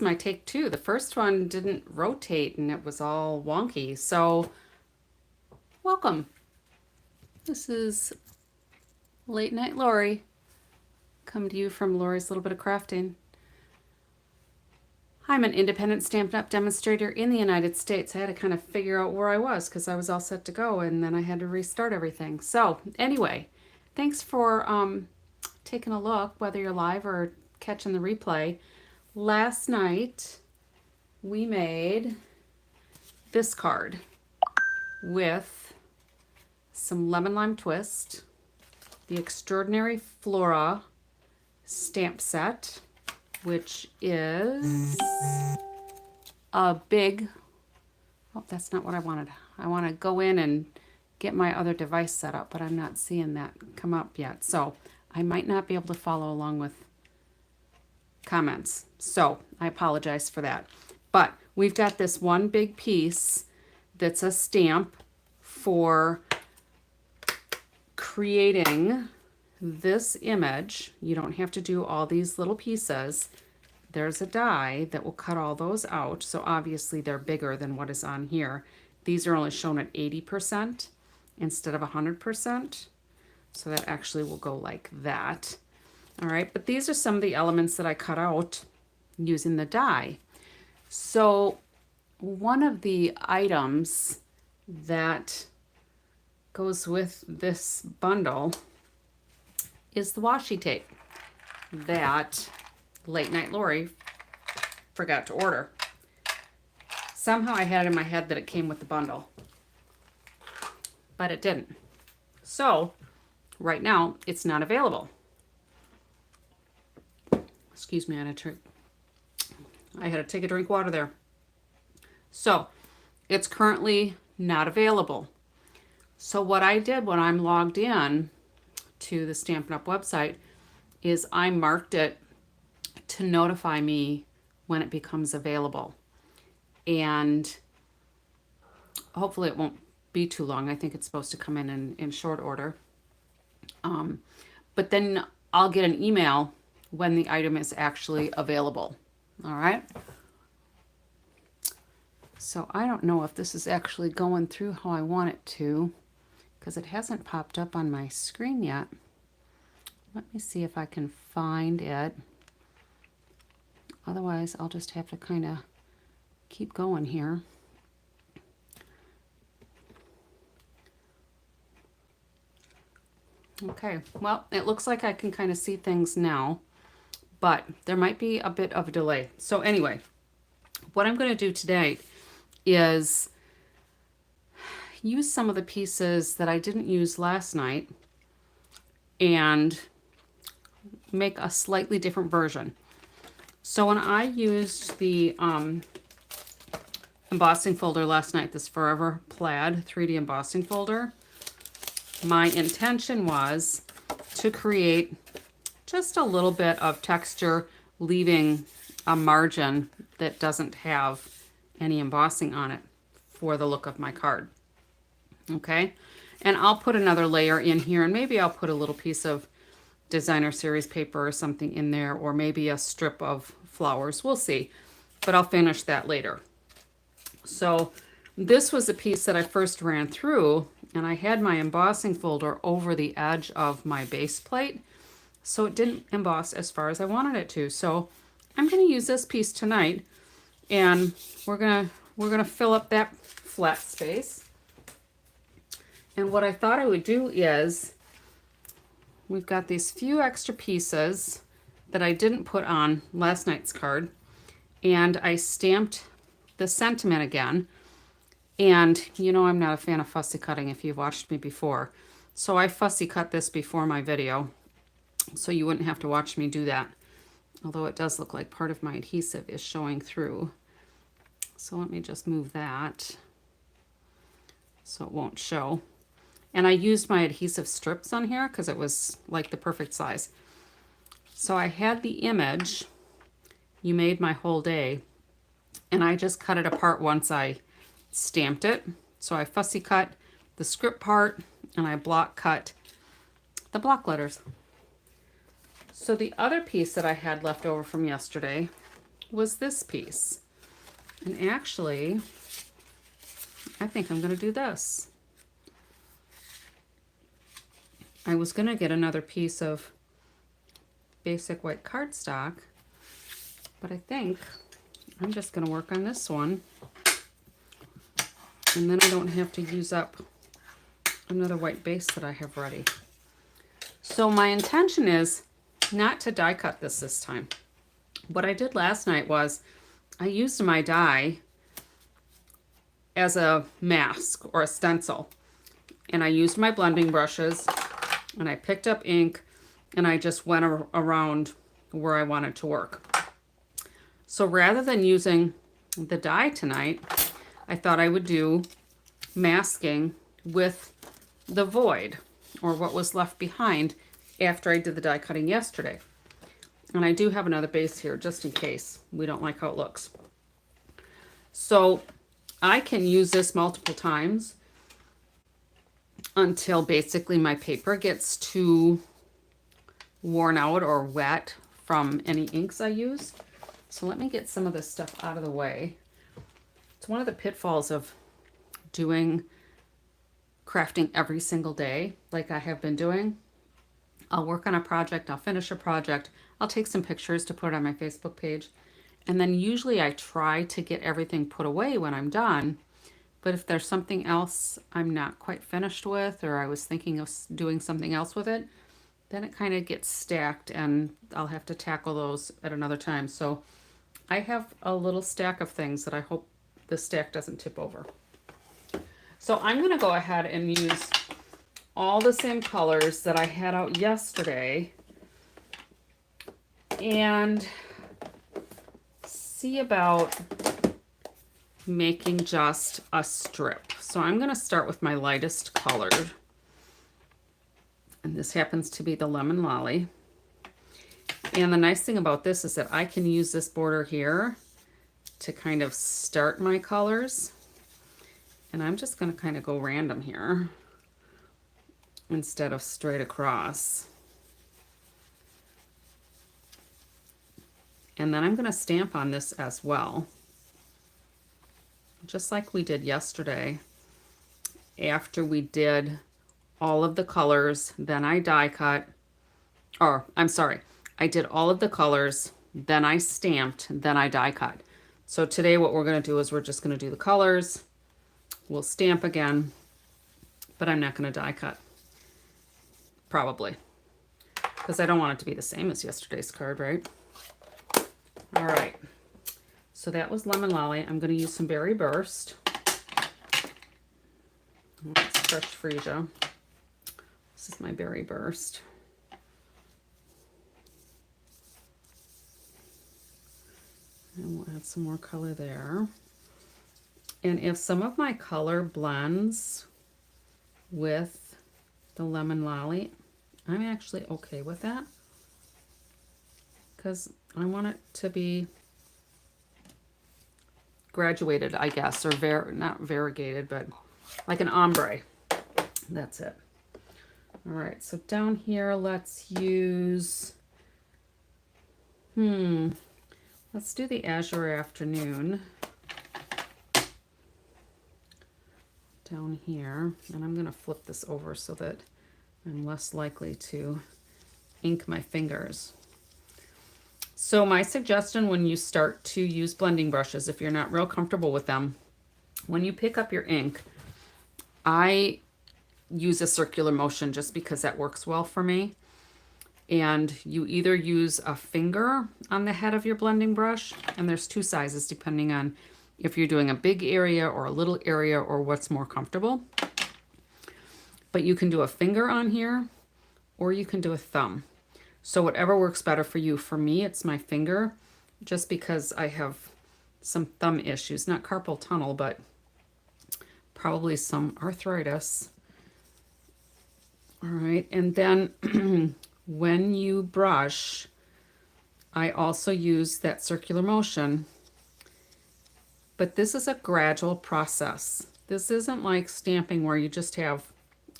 my take two. The first one didn't rotate and it was all wonky. So, welcome. This is Late Night Lori. Come to you from Lori's Little Bit of Crafting. I'm an independent Stampin' Up! Demonstrator in the United States. I had to kind of figure out where I was because I was all set to go and then I had to restart everything. So, anyway, thanks for taking a look, whether you're live or catching the replay. Last night, we made this card with some lemon lime twist, the Extraordinary Flora stamp set, which is a big, oh, that's not what I wanted. I want to go in and get my other device set up, but I'm not seeing that come up yet. So I might not be able to follow along with comments. So I apologize for that. But we've got this one big piece that's a stamp for creating this image. You don't have to do all these little pieces. There's a die that will cut all those out. So obviously they're bigger than what is on here. These are only shown at 80% instead of 100%. So that actually will go like that. All right, but these are some of the elements that I cut out using the die. So one of the items that goes with this bundle is the washi tape that Late Night Lori forgot to order. Somehow I had it in my head that it came with the bundle, but it didn't. So right now it's not available. Excuse me, I had to take a drink of water there. So it's currently not available. So what I did when I'm logged in to the Stampin' Up! Website is I marked it to notify me when it becomes available. And hopefully it won't be too long. I think it's supposed to come in short order. But then I'll get an email when the item is actually available. All right. So I don't know if this is actually going through how I want it to, because it hasn't popped up on my screen yet. Let me see if I can find it. Otherwise, I'll just have to kind of keep going here. Okay, well, it looks like I can kind of see things now, but there might be a bit of a delay. So anyway, what I'm going to do today is use some of the pieces that I didn't use last night and make a slightly different version. So when I used the embossing folder last night, this Forever Plaid 3D embossing folder, my intention was to create just a little bit of texture, leaving a margin that doesn't have any embossing on it for the look of my card. Okay, and I'll put another layer in here, and maybe I'll put a little piece of designer series paper or something in there, or maybe a strip of flowers. We'll see, but I'll finish that later. So this was a piece that I first ran through, and I had my embossing folder over the edge of my base plate, so it didn't emboss as far as I wanted it to. So I'm going to use this piece tonight, and we're gonna fill up that flat space. And what I thought I would do is, we've got these few extra pieces that I didn't put on last night's card, and I stamped the sentiment again. And you know I'm not a fan of fussy cutting if you've watched me before. So I fussy cut this before my video, so you wouldn't have to watch me do that. Although it does look like part of my adhesive is showing through. So let me just move that so it won't show. And I used my adhesive strips on here because it was like the perfect size. So I had the image, You Made My Whole Day, and I just cut it apart once I stamped it. So I fussy cut the script part and I block cut the block letters. So the other piece that I had left over from yesterday was this piece. And actually, I think I'm going to do this. I was going to get another piece of basic white cardstock, but I think I'm just going to work on this one. And then I don't have to use up another white base that I have ready. So my intention is not to die cut this time. What I did last night was I used my die as a mask or a stencil. And I used my blending brushes and I picked up ink and I just went around where I wanted to work. So rather than using the die tonight, I thought I would do masking with the void, or what was left behind after I did the die cutting yesterday. And I do have another base here just in case we don't like how it looks. So I can use this multiple times until basically my paper gets too worn out or wet from any inks I use. So let me get some of this stuff out of the way. It's one of the pitfalls of doing crafting every single day like I have been doing. I'll work on a project, I'll finish a project, I'll take some pictures to put on my Facebook page, and then usually I try to get everything put away when I'm done. But if there's something else I'm not quite finished with, or I was thinking of doing something else with it, then it kind of gets stacked and I'll have to tackle those at another time. So I have a little stack of things that I hope the stack doesn't tip over. So I'm going to go ahead and use all the same colors that I had out yesterday and see about making just a strip. So I'm going to start with my lightest color, and this happens to be the Lemon Lolly. And the nice thing about this is that I can use this border here to kind of start my colors, and I'm just going to kind of go random here instead of straight across. And then I'm going to stamp on this as well, just like we did yesterday. After we did all of the colors, then I die cut, or I'm sorry, I did all of the colors, then I stamped, then I die cut. So today what we're going to do is we're just going to do the colors, we'll stamp again, but I'm not going to die cut, probably, because I don't want it to be the same as yesterday's card, right? All right, so that was Lemon Lolly. I'm going to use some Berry Burst. That's fresh freesia. This is my Berry Burst. And we'll add some more color there. And if some of my color blends with the Lemon Lolly, I'm actually okay with that, because I want it to be graduated, I guess, or not variegated, but like an ombre. That's it. All right, so down here, let's use, let's do the Azure Afternoon down here. And I'm gonna flip this over so that I'm less likely to ink my fingers. So my suggestion when you start to use blending brushes, if you're not real comfortable with them, when you pick up your ink, I use a circular motion just because that works well for me. And you either use a finger on the head of your blending brush, and there's two sizes depending on if you're doing a big area or a little area or what's more comfortable. But you can do a finger on here, or you can do a thumb. So whatever works better for you. For me, it's my finger, just because I have some thumb issues, not carpal tunnel, but probably some arthritis. All right, and then when you brush, I also use that circular motion, but this is a gradual process. This isn't like stamping where you just have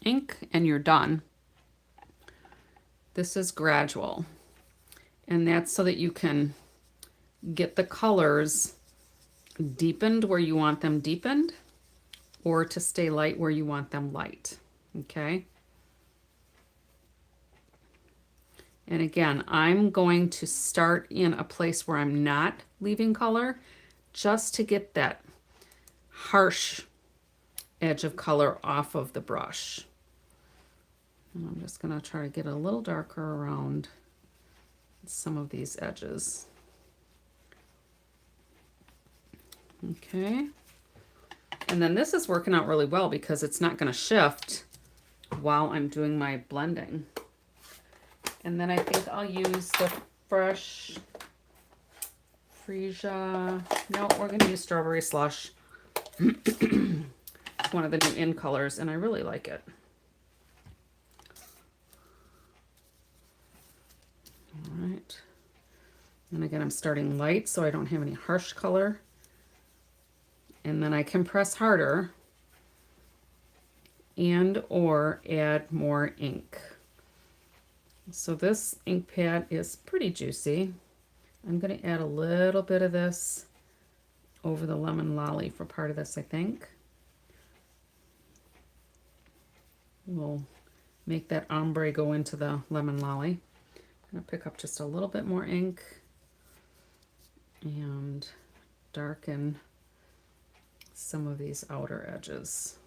ink and you're done. This is gradual, and that's so that you can get the colors deepened where you want them deepened, or to stay light where you want them light, okay? And again, I'm going to start in a place where I'm not leaving color, just to get that harsh edge of color off of the brush. And I'm just going to try to get a little darker around some of these edges. Okay. And then this is working out really well because it's not going to shift while I'm doing my blending. And then I think I'll use the fresh freesia. No, we're going to use strawberry slush. It's one of the new in colors, and I really like it. All right. And again, I'm starting light so I don't have any harsh color. And then I can press harder and or add more ink. So this ink pad is pretty juicy. I'm going to add a little bit of this over the lemon lolly for part of this, I think. We'll make that ombre go into the lemon lolly. I'm going to pick up just a little bit more ink and darken some of these outer edges.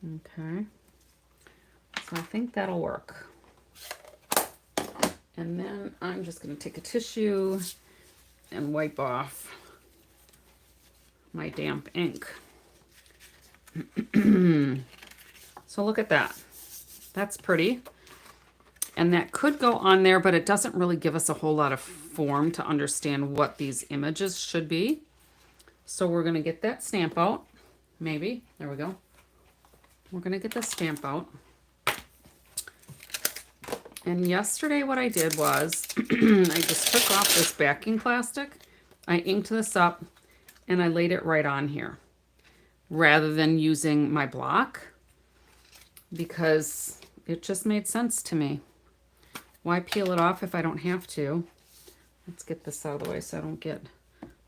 Okay, so I think that'll work. And then I'm just going to take a tissue and wipe off my damp ink. So look at that. That's pretty. And that could go on there, but it doesn't really give us a whole lot of form to understand what these images should be. So we're going to get that stamp out. Maybe. There we go. We're going to get the stamp out. And yesterday what I did was I just took off this backing plastic. I inked this up and I laid it right on here rather than using my block because it just made sense to me. Why peel it off if I don't have to? Let's get this out of the way so I don't get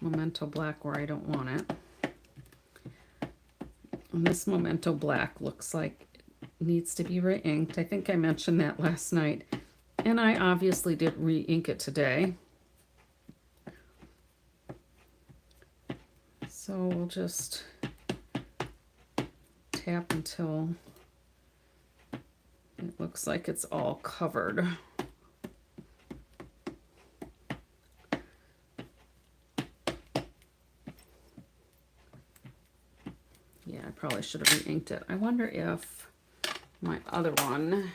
Memento Black where I don't want it. And this Memento Black looks like it needs to be re-inked. I think I mentioned that last night. And I obviously did re-ink it today. So we'll just tap until it looks like it's all covered. Yeah, I probably should have re-inked it. I wonder if my other one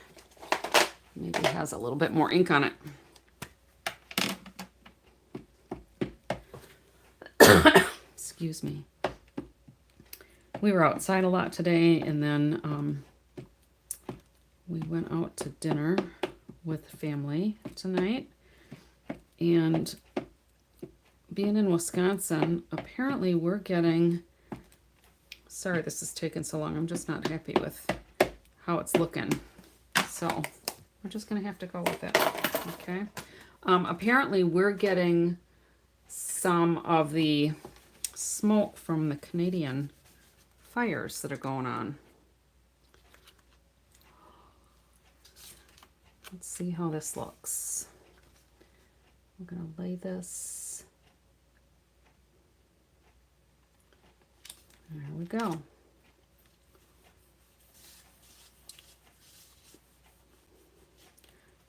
maybe has a little bit more ink on it. Excuse me. We were outside a lot today, and then we went out to dinner with family tonight. And being in Wisconsin, apparently we're getting... Sorry this is taking so long. I'm just not happy with how it's looking. So we're just going to have to go with it. Okay. Apparently we're getting some of the smoke from the Canadian fires that are going on. Let's see how this looks. I'm going to lay this. There we go.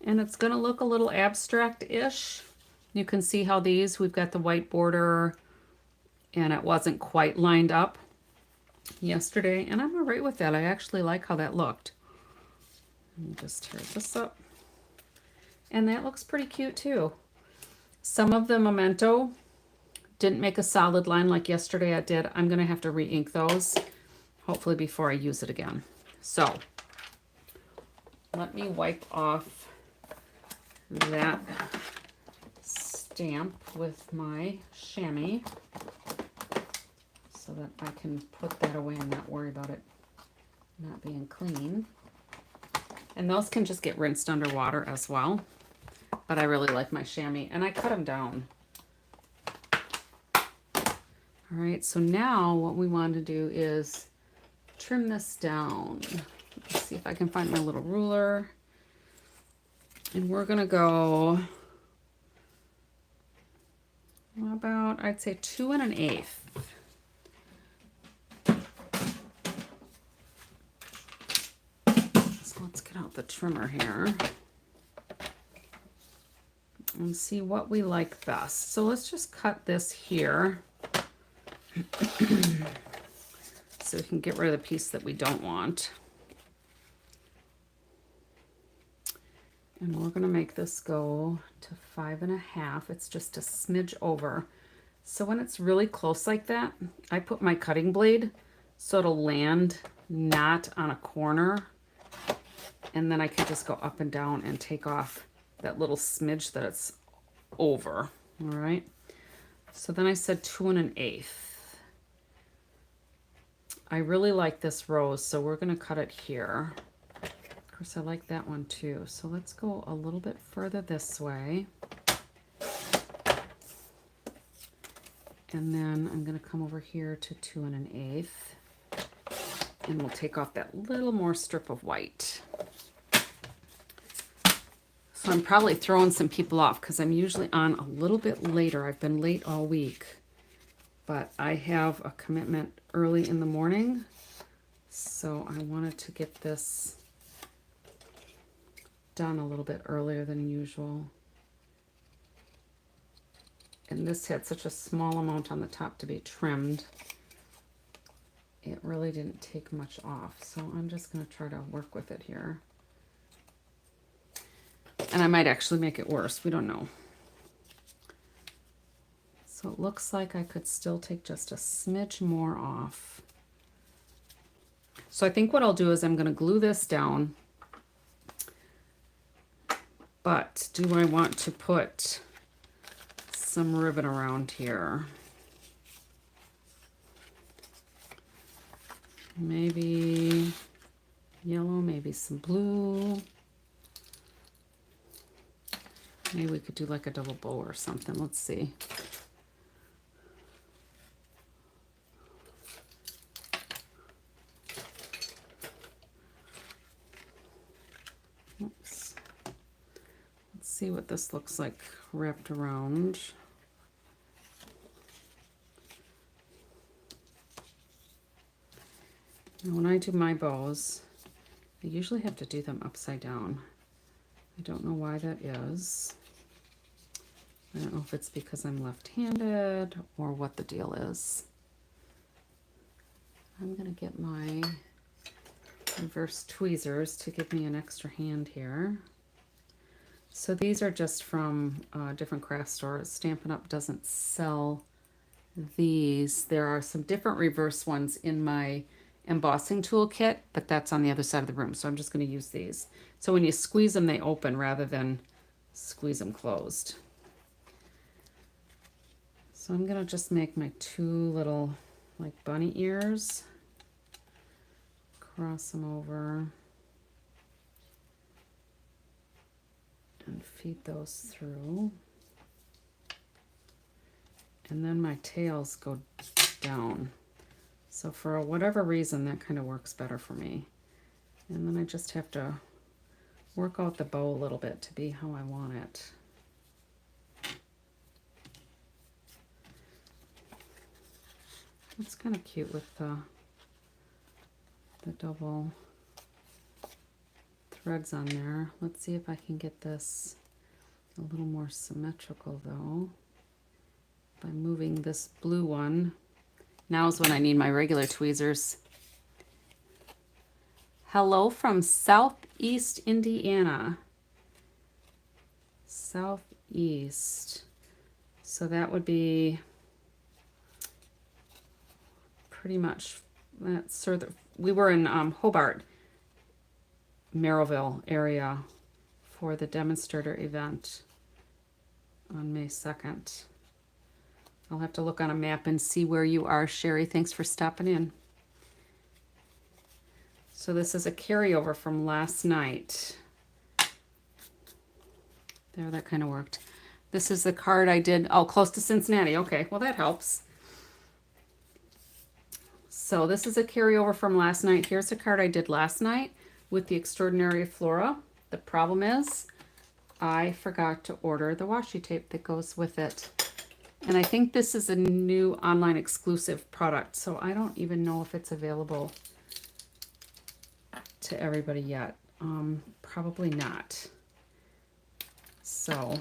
And it's going to look a little abstract-ish. You can see how we've got the white border, and it wasn't quite lined up yesterday, and I'm all right with that. I actually like how that looked. Let me just tear this up. And that looks pretty cute too. Some of the Memento didn't make a solid line like yesterday I did. I'm going to have to re-ink those, hopefully before I use it again. So let me wipe off that stamp with my chamois so that I can put that away and not worry about it not being clean. And those can just get rinsed underwater as well. but I really like my chamois, and I cut them down. All right, so now what we want to do is trim this down. Let's see if I can find my little ruler. And we're gonna go about, I'd say 2 1/8. So let's get out the trimmer here and see what we like best. So let's just cut this here so we can get rid of the piece that we don't want. And we're gonna make this go to 5 1/2. It's just a smidge over. So when it's really close like that, I put my cutting blade so it'll land not on a corner. And then I can just go up and down and take off that little smidge that it's over. All right. So then I said 2 1/8. I really like this rose, so we're gonna cut it here. Of course, I like that one too. So let's go a little bit further this way. And then I'm gonna come over here to 2 1/8. And we'll take off that little more strip of white. So I'm probably throwing some people off because I'm usually on a little bit later. I've been late all week, but I have a commitment early in the morning. So I wanted to get this done a little bit earlier than usual. And this had such a small amount on the top to be trimmed. It really didn't take much off. So I'm just going to try to work with it here. And I might actually make it worse. We don't know. So it looks like I could still take just a smidge more off. So I think what I'll do is I'm going to glue this down. But do I want to put some ribbon around here? Maybe yellow, maybe some blue. Maybe we could do like a double bow or something. Let's see. Oops. Let's see what this looks like wrapped around. Now when I do my bows, I usually have to do them upside down. I don't know why that is. I don't know if it's because I'm left-handed or what the deal is. I'm going to get my reverse tweezers to give me an extra hand here. So these are just from different craft stores. Stampin' Up! Doesn't sell these. There are some different reverse ones in my embossing toolkit, but that's on the other side of the room. So I'm just going to use these. So when you squeeze them, they open rather than squeeze them closed. So I'm going to just make my 2 little like bunny ears. Cross them over. And feed those through. And then my tails go down. So for whatever reason, that kind of works better for me. And then I just have to work out the bow a little bit to be how I want it. It's kind of cute with the double threads on there. Let's see if I can get this a little more symmetrical though by moving this blue one. Now's when I need my regular tweezers. Hello from Southeast Indiana. Southeast. So that would be pretty much, that's sort of, we were in Hobart, Merrillville area for the demonstrator event on May 2nd. I'll have to look on a map and see where you are, Sherry. Thanks for stopping in. So this is a carryover from last night. There, that kind of worked. This is the card I did, oh, close to Cincinnati. Okay, well that helps. So this is a carryover from last night. Here's the card I did last night with the Extraordinary Flora. The problem is I forgot to order the washi tape that goes with it. And I think this is a new online exclusive product, so I don't even know if it's available to everybody yet. Probably not. So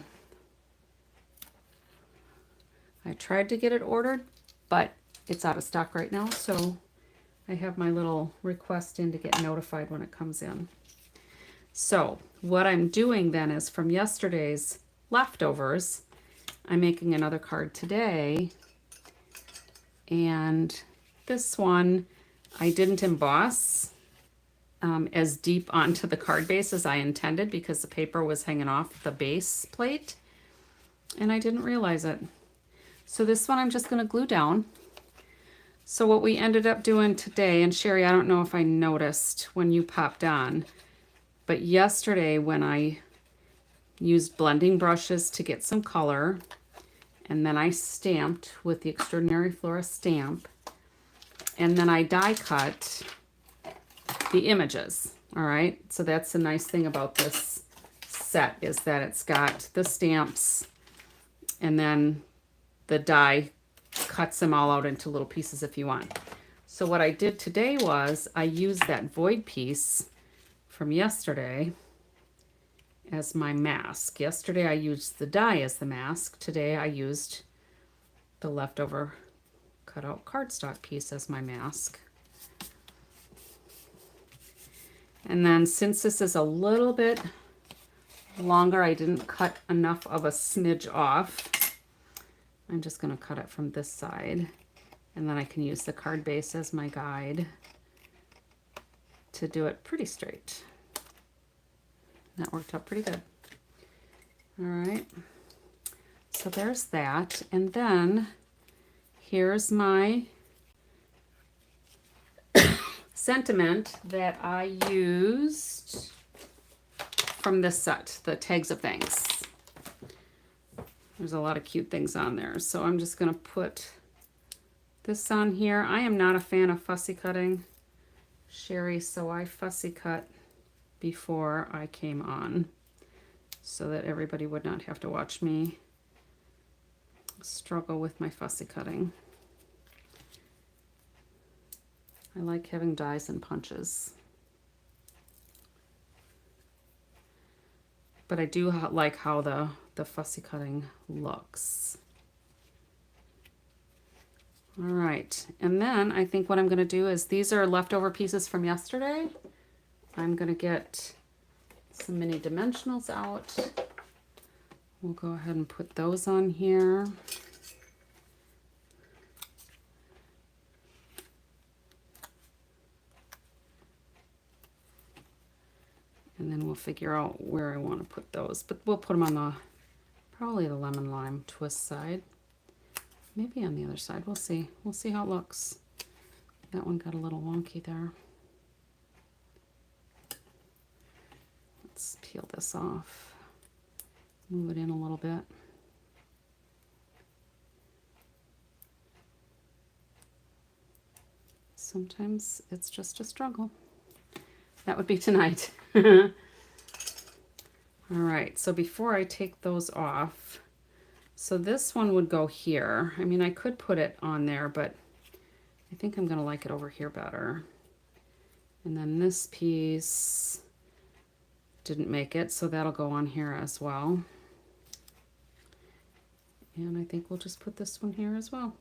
I tried to get it ordered, but it's out of stock right now, so I have my little request in to get notified when it comes in. So what I'm doing then is from yesterday's leftovers, I'm making another card today, and this one I didn't emboss as deep onto the card base as I intended because the paper was hanging off the base plate, and I didn't realize it. So this one I'm just going to glue down. So what we ended up doing today, and Sherry, I don't know if I noticed when you popped on, but yesterday when I used blending brushes to get some color, and then I stamped with the Extraordinary Flora stamp, and then I die cut the images. All right, so that's the nice thing about this set is that it's got the stamps, and then the die cuts them all out into little pieces if you want. So what I did today was I used that void piece from yesterday as my mask. Yesterday I used the die as the mask. Today I used the leftover cutout cardstock piece as my mask. And then since this is a little bit longer, I didn't cut enough of a smidge off. I'm just going to cut it from this side, and then I can use the card base as my guide to do it pretty straight. That worked out pretty good. All right, so there's that, and then here's my sentiment that I used from this set, the Tags of Thanks. There's a lot of cute things on there. So I'm just going to put this on here. I am not a fan of fussy cutting, Sherry, so I fussy cut before I came on so that everybody would not have to watch me struggle with my fussy cutting. I like having dies and punches. But I do like how the fussy cutting looks. All right, and then I think what I'm going to do is these are leftover pieces from yesterday. I'm going to get some mini dimensionals out. We'll go ahead and put those on here. And then we'll figure out where I want to put those. But we'll put them on the, probably the lemon lime twist side. Maybe on the other side. We'll see. We'll see how it looks. That one got a little wonky there. Let's peel this off. Move it in a little bit. Sometimes it's just a struggle. That would be tonight. All right, so before I take those off, so this one would go here. I mean, I could put it on there, but I think I'm going to like it over here better. And then this piece didn't make it, so that'll go on here as well. And I think we'll just put this one here as well,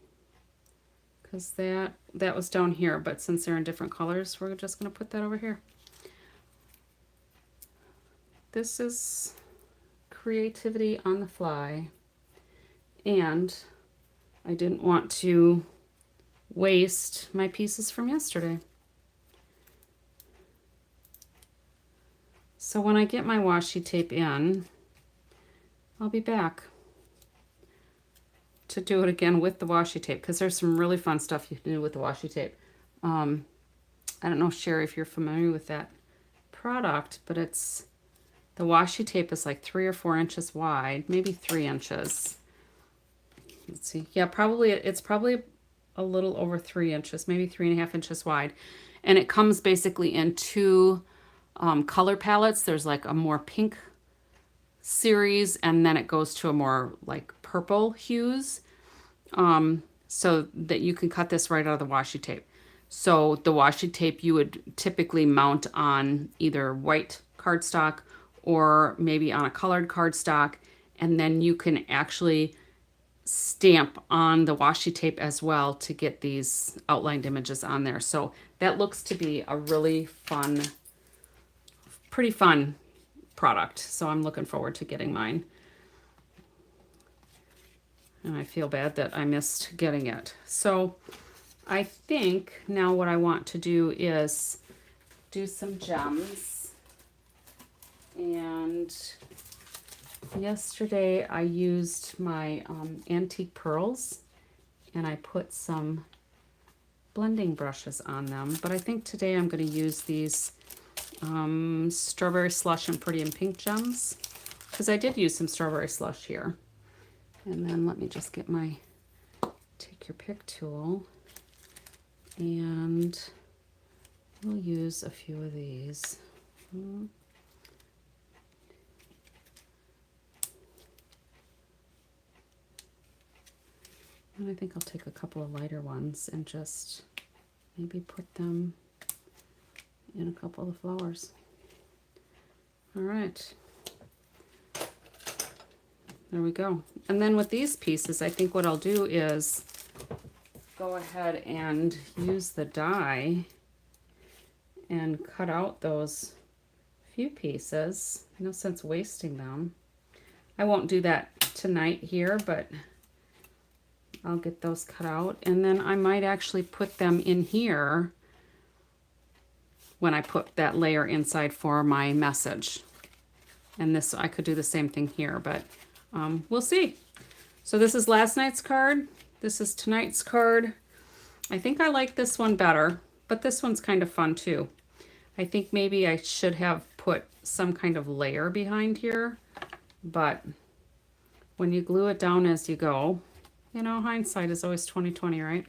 because that was down here, but since they're in different colors, we're just going to put that over here. This is creativity on the fly, and I didn't want to waste my pieces from yesterday. So when I get my washi tape in, I'll be back to do it again with the washi tape, because there's some really fun stuff you can do with the washi tape. I don't know, Sherry, if you're familiar with that product, but it's The washi tape is like 3 or 4 inches wide, maybe 3 inches. Let's see. Yeah, it's probably a little over 3 inches, maybe 3.5 inches wide. And it comes basically in 2 color palettes. There's like a more pink series, and then it goes to a more like purple hues, so that you can cut this right out of the washi tape. So the washi tape you would typically mount on either white cardstock or maybe on a colored cardstock, and then you can actually stamp on the washi tape as well to get these outlined images on there. So that looks to be a really fun, pretty fun product. So I'm looking forward to getting mine. And I feel bad that I missed getting it. So I think now what I want to do is do some gems. And yesterday I used my antique pearls and I put some blending brushes on them. But I think today I'm going to use these strawberry slush and pretty in pink gems, because I did use some strawberry slush here. And then let me just get my take your pick tool, and we'll use a few of these. And I think I'll take a couple of lighter ones and just maybe put them in a couple of flowers. All right. There we go. And then with these pieces, I think what I'll do is go ahead and use the die and cut out those few pieces. No sense wasting them. I won't do that tonight here, but I'll get those cut out. And then I might actually put them in here when I put that layer inside for my message. And this, I could do the same thing here, but we'll see. So this is last night's card. This is tonight's card. I think I like this one better, but this one's kind of fun too. I think maybe I should have put some kind of layer behind here, but when you glue it down as you go, you know, hindsight is always 20/20, right?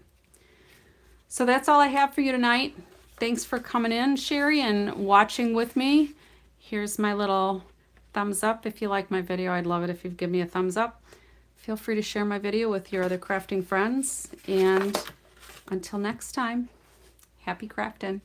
So that's all I have for you tonight. Thanks for coming in, Sherry, and watching with me. Here's my little thumbs up. If you like my video, I'd love it if you'd give me a thumbs up. Feel free to share my video with your other crafting friends. And until next time, happy crafting.